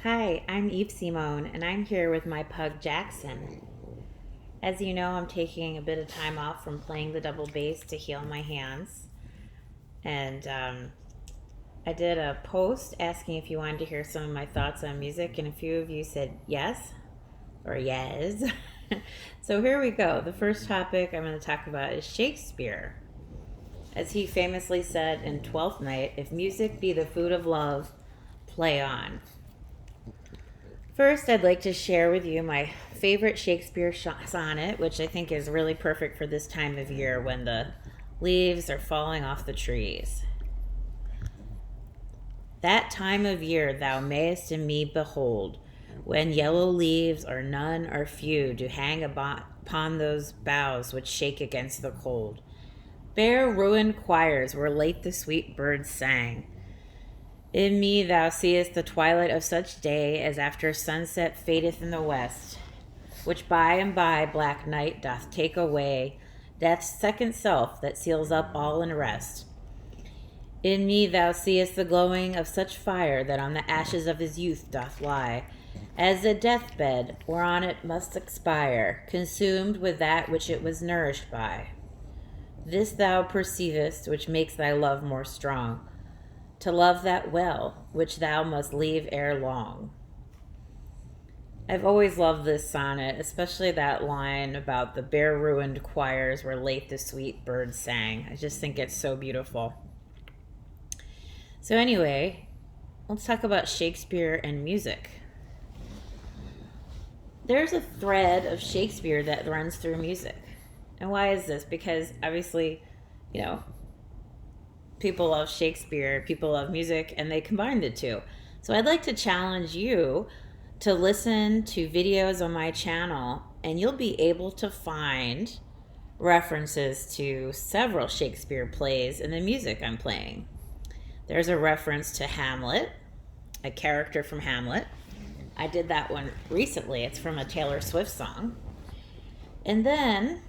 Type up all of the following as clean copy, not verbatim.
Hi, I'm Eve Simone, and I'm here with my pug Jackson. As you know, I'm taking a bit of time off from playing the double bass to heal my hands. And I did a post asking if you wanted to hear some of my thoughts on music, and a few of you said yes or yes. So here we go. The first topic I'm going to talk about is Shakespeare. As he famously said in Twelfth Night, if music be the food of love, play on. First, I'd like to share with you my favorite Shakespeare sonnet, which I think is really perfect for this time of year when the leaves are falling off the trees. That time of year thou mayst in me behold, when yellow leaves or none or few do hang upon those boughs which shake against the cold. Bare ruined choirs where late the sweet birds sang. In me thou seest the twilight of such day as after sunset fadeth in the west, which by and by black night doth take away, death's second self that seals up all in rest. In me thou seest the glowing of such fire that on the ashes of his youth doth lie, as a deathbed whereon it must expire, consumed with that which it was nourished by. This thou perceivest, which makes thy love more strong, to love that well, which thou must leave ere long. I've always loved this sonnet, especially that line about the bare ruined choirs where late the sweet birds sang. I just think it's so beautiful. So anyway, let's talk about Shakespeare and music. There's a thread of Shakespeare that runs through music. And why is this? Because obviously, people love Shakespeare, people love music, and they combine the two. So I'd like to challenge you to listen to videos on my channel, and you'll be able to find references to several Shakespeare plays in the music I'm playing. There's a reference to Hamlet, a character from Hamlet. I did that one recently. It's from a Taylor Swift song. And then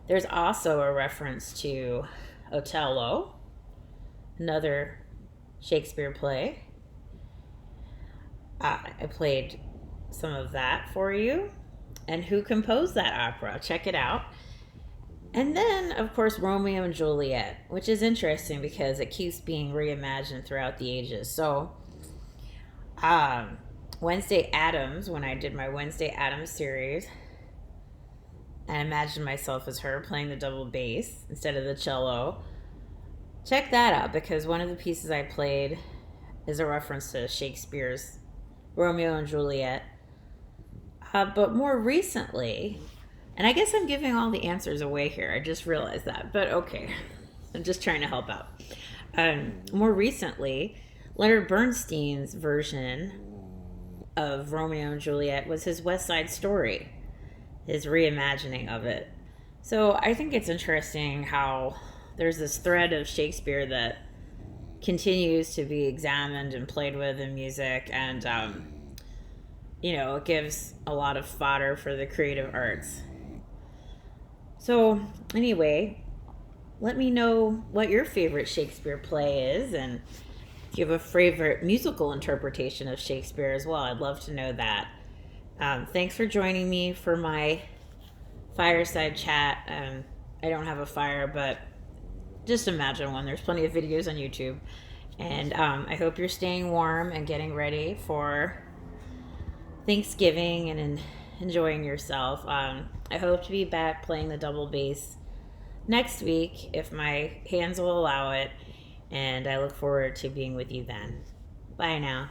there's also a reference to Otello, another Shakespeare play. I played some of that for you. And who composed that opera? Check it out. And then, of course, Romeo and Juliet, which is interesting because it keeps being reimagined throughout the ages. So, Wednesday Addams, when I did my Wednesday Addams series, I imagined myself as her playing the double bass instead of the cello. Check that out because one of the pieces I played is a reference to Shakespeare's Romeo and Juliet. But more recently, and I guess I'm giving all the answers away here. I just realized that, but okay. I'm just trying to help out. More recently, Leonard Bernstein's version of Romeo and Juliet was his West Side Story, his reimagining of it. So I think it's interesting how there's this thread of Shakespeare that continues to be examined and played with in music, and it gives a lot of fodder for the creative arts. So anyway, let me know what your favorite Shakespeare play is, and if you have a favorite musical interpretation of Shakespeare as well. I'd love to know that. Thanks for joining me for my fireside chat. I don't have a fire, but just imagine one. There's plenty of videos on YouTube. And I hope you're staying warm and getting ready for Thanksgiving and enjoying yourself. I hope to be back playing the double bass next week if my hands will allow it. And I look forward to being with you then. Bye now.